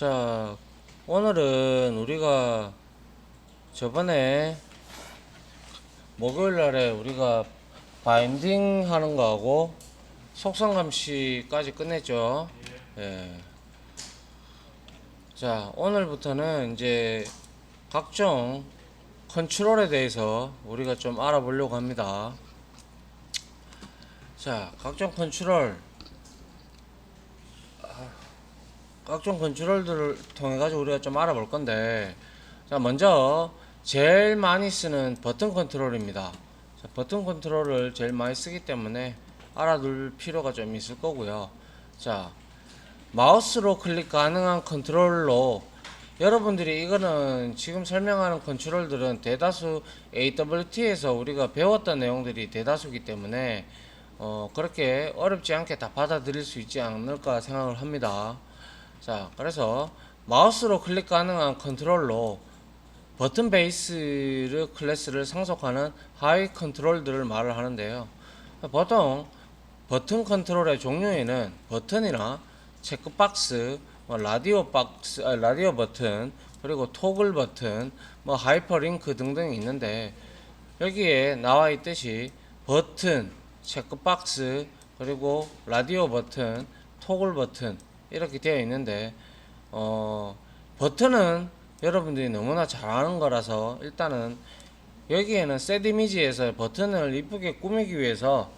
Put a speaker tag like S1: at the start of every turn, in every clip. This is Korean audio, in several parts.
S1: 자, 오늘은 우리가 저번에 목요일 날에 우리가 바인딩 하는 거하고 속성 감시까지 끝냈죠. 예. 자, 오늘부터는 이제 각종 컨트롤에 대해서 우리가 좀 알아보려고 합니다. 자, 각종 컨트롤들을 통해 가지고 우리가 좀 알아볼 건데, 자, 먼저 제일 많이 쓰는 버튼 컨트롤입니다. 자, 버튼 컨트롤을 제일 많이 쓰기 때문에 알아둘 필요가 좀 있을 거고요. 자, 마우스로 클릭 가능한 컨트롤로, 여러분들이 이거는 지금 설명하는 컨트롤들은 대다수 AWT에서 우리가 배웠던 내용들이 대다수기 때문에 그렇게 어렵지 않게 다 받아들일 수 있지 않을까 생각을 합니다. 자, 그래서 마우스로 클릭 가능한 컨트롤로 버튼 베이스 클래스를 상속하는 하위 컨트롤들을 말을 하는데요. 보통 버튼 컨트롤의 종류에는 버튼이나 체크박스, 라디오 버튼, 그리고 토글 버튼, 하이퍼링크 등등이 있는데, 여기에 나와 있듯이 버튼, 체크박스, 그리고 라디오 버튼, 토글 버튼 이렇게 되어 있는데, 버튼은 여러분들이 너무나 잘 아는 거라서 일단은 여기에는 셋 이미지에서 버튼을 이쁘게 꾸미기 위해서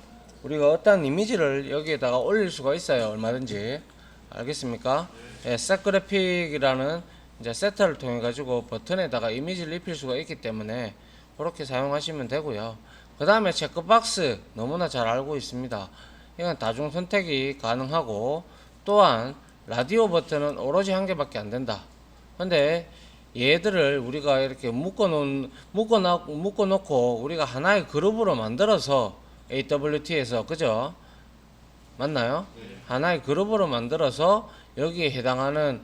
S1: 우리가 어떤 이미지를 여기에다가 올릴 수가 있어요. 얼마든지. 알겠습니까? 예, 셋 그래픽이라는 이제 세터를 통해 가지고 버튼에다가 이미지를 입힐 수가 있기 때문에 그렇게 사용하시면 되고요. 그 다음에 체크박스 너무나 잘 알고 있습니다. 이건 다중 선택이 가능하고, 또한 라디오 버튼은 오로지 한 개밖에 안 된다. 근데 얘들을 우리가 이렇게 묶어놓고 우리가 하나의 그룹으로 만들어서 AWT에서, 그죠? 맞나요? 하나의 그룹으로 만들어서 여기에 해당하는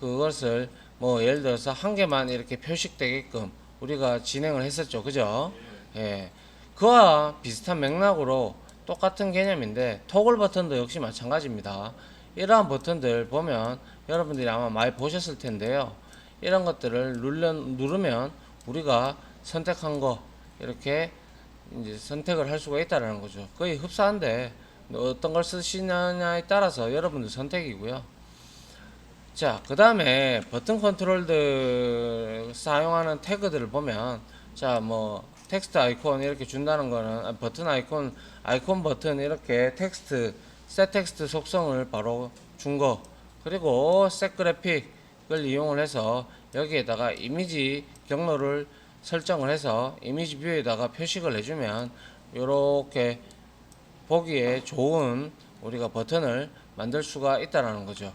S1: 그것을 예를 들어서 한 개만 이렇게 표식되게끔 우리가 진행을 했었죠. 그죠? 예. 그와 비슷한 맥락으로 똑같은 개념인데, 토글 버튼도 역시 마찬가지입니다. 이러한 버튼들 보면 여러분들이 아마 많이 보셨을 텐데요. 이런 것들을 누르면 우리가 선택한 거 이렇게 이제 선택을 할 수가 있다는 거죠. 거의 흡사한데 어떤 걸 쓰시느냐에 따라서 여러분들 선택이고요. 자, 그 다음에 버튼 컨트롤들 사용하는 태그들을 보면, 자, 텍스트 아이콘 이렇게 준다는 거는, 버튼 아이콘 버튼 이렇게 셋 텍스트 속성을 바로 준 거, 그리고 셋 그래픽을 이용을 해서 여기에다가 이미지 경로를 설정을 해서 이미지 뷰에다가 표식을 해주면 이렇게 보기에 좋은 우리가 버튼을 만들 수가 있다라는 거죠.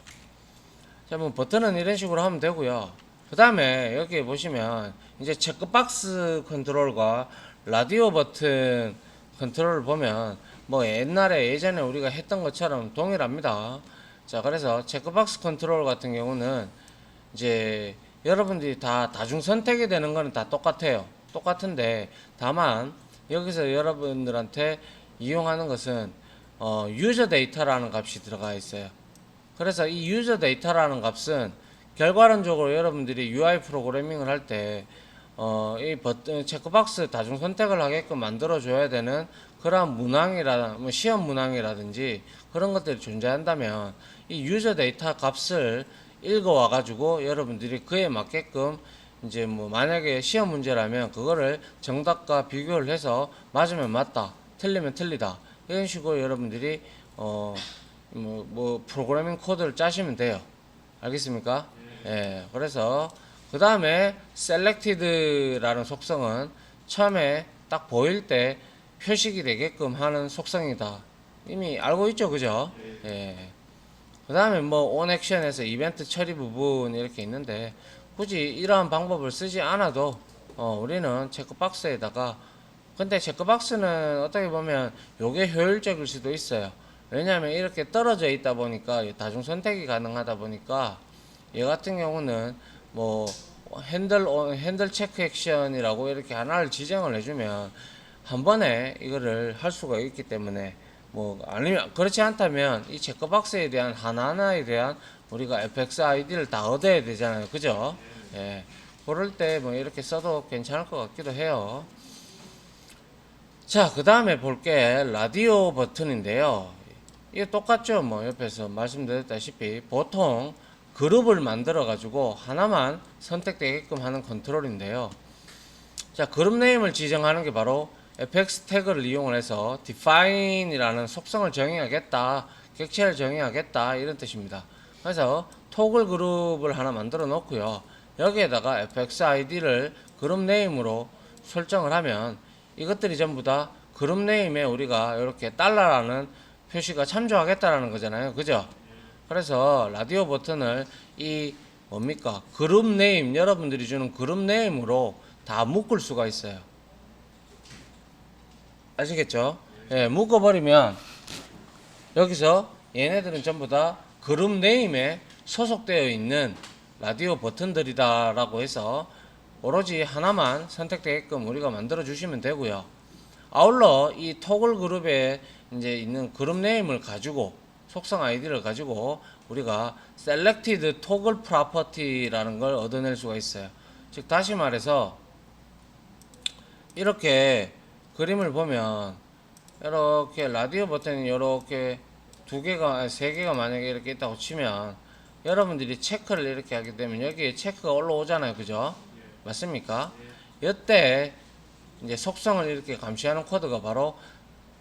S1: 자, 버튼은 이런 식으로 하면 되고요. 그 다음에 여기 보시면 이제 체크박스 컨트롤과 라디오 버튼 컨트롤을 보면 예전에 우리가 했던 것처럼 동일합니다. 자, 그래서 체크박스 컨트롤 같은 경우는 이제 여러분들이 다 다중 선택이 되는 거는 다 똑같아요. 똑같은데 다만 여기서 여러분들한테 이용하는 것은 유저 데이터라는 값이 들어가 있어요. 그래서 이 유저 데이터라는 값은 결과론적으로 여러분들이 UI 프로그래밍을 할 때 이 버튼 체크박스 다중 선택을 하게끔 만들어 줘야 되는 그러한 시험 문항이라든지 그런 것들이 존재한다면 이 유저 데이터 값을 읽어와 가지고 여러분들이 그에 맞게끔 이제 만약에 시험 문제라면 그거를 정답과 비교를 해서 맞으면 맞다, 틀리면 틀리다, 이런 식으로 여러분들이 프로그래밍 코드를 짜시면 돼요. 알겠습니까? 예. 그래서 그 다음에 selected라는 속성은 처음에 딱 보일 때 표식이 되게끔 하는 속성이다. 이미 알고 있죠, 그죠? 예. 그 다음에 on action에서 이벤트 처리 부분 이렇게 있는데, 굳이 이러한 방법을 쓰지 않아도 우리는 체크박스에다가, 근데 체크박스는 어떻게 보면 요게 효율적일 수도 있어요. 왜냐하면 이렇게 떨어져 있다 보니까 다중 선택이 가능하다 보니까 얘 같은 경우는 핸들 체크 액션이라고 이렇게 하나를 지정을 해주면 한 번에 이거를 할 수가 있기 때문에, 아니면 그렇지 않다면 이 체크박스에 대한 하나하나에 대한 우리가 fx id를 다 얻어야 되잖아요. 그죠? 예. 그럴 때 뭐 이렇게 써도 괜찮을 것 같기도 해요. 자, 그 다음에 볼 게 라디오 버튼인데요. 이게 똑같죠. 뭐 옆에서 말씀드렸다시피 보통 그룹을 만들어 가지고 하나만 선택되게끔 하는 컨트롤인데요. 자, 그룹 네임을 지정하는 게 바로 fx 태그를 이용을 해서 define이라는 속성을 정의하겠다, 객체를 정의하겠다 이런 뜻입니다. 그래서 토글 그룹을 하나 만들어 놓고요. 여기에다가 fx id를 그룹 네임으로 설정을 하면 이것들이 전부 다 그룹 네임에 우리가 이렇게 달러라는 표시가 참조하겠다라는 거잖아요. 그죠? 그래서 라디오 버튼을 이 뭡니까? 그룹 네임, 여러분들이 주는 그룹 네임으로 다 묶을 수가 있어요. 아시겠죠? 예, 묶어버리면 여기서 얘네들은 전부 다 그룹 네임에 소속되어 있는 라디오 버튼들이다라고 해서 오로지 하나만 선택되게끔 우리가 만들어 주시면 되고요. 아울러 이 토글 그룹에 이제 있는 그룹 네임을 가지고 속성 아이디를 가지고 우리가 selected toggle property라는 걸 얻어낼 수가 있어요. 즉 다시 말해서 이렇게 그림을 보면 이렇게 라디오 버튼이 이렇게 두 개가 세 개가 만약에 이렇게 있다고 치면 여러분들이 체크를 이렇게 하게 되면 여기에 체크가 올라오잖아요. 그죠? 맞습니까? 이때 이제 속성을 이렇게 감시하는 코드가 바로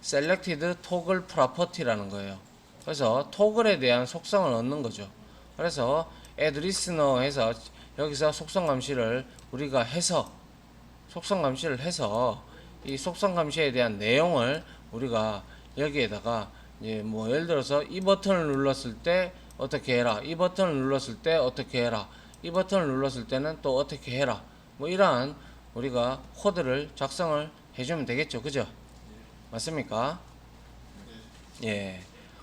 S1: selected toggle property라는 거예요. 그래서 토글에 대한 속성을 얻는 거죠. 그래서 add listener 해서 여기서 속성 감시를 우리가 해서 속성 감시를 해서 이 속성 감시에 대한 내용을 우리가 여기에다가 이제 뭐 예를 들어서 이 버튼을 눌렀을 때 어떻게 해라, 이 버튼을 눌렀을 때 어떻게 해라, 이 버튼을 눌렀을 때는 또 어떻게 해라, 뭐 이러한 우리가 코드를 작성을 해주면 되겠죠. 그죠? 맞습니까? 예.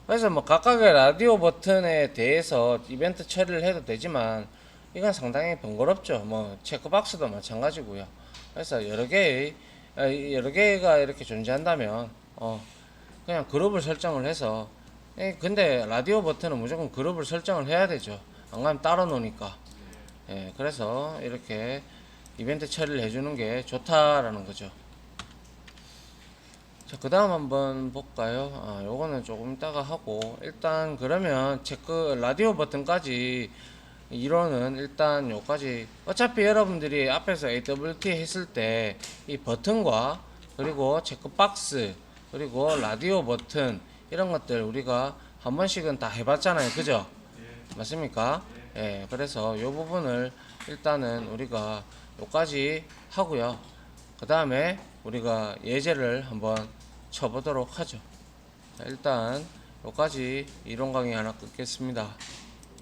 S1: 그래서 뭐 각각의 라디오 버튼에 대해서 이벤트 처리를 해도 되지만 이건 상당히 번거롭죠. 뭐 체크박스도 마찬가지고요. 그래서 여러 개가 이렇게 존재한다면 그냥 그룹을 설정을 해서 근데 라디오 버튼은 무조건 그룹을 설정을 해야 되죠. 안 가면 따로 노니까. 예, 그래서 이렇게 이벤트 처리를 해주는 게 좋다라는 거죠. 자, 그 다음 한번 볼까요? 요거는 조금 이따가 하고, 일단 그러면 체크, 라디오 버튼까지, 이론은 일단 요까지, 어차피 여러분들이 앞에서 AWT 했을 때, 이 버튼과, 그리고 체크박스, 그리고 라디오 버튼, 이런 것들 우리가 한 번씩은 다 해봤잖아요. 그죠? 맞습니까? 예, 그래서 요 부분을 일단은 우리가 요까지 하고요. 그 다음에 우리가 예제를 한번 쳐보도록 하죠. 자, 일단 여기까지 이론 강의 하나 끊겠습니다.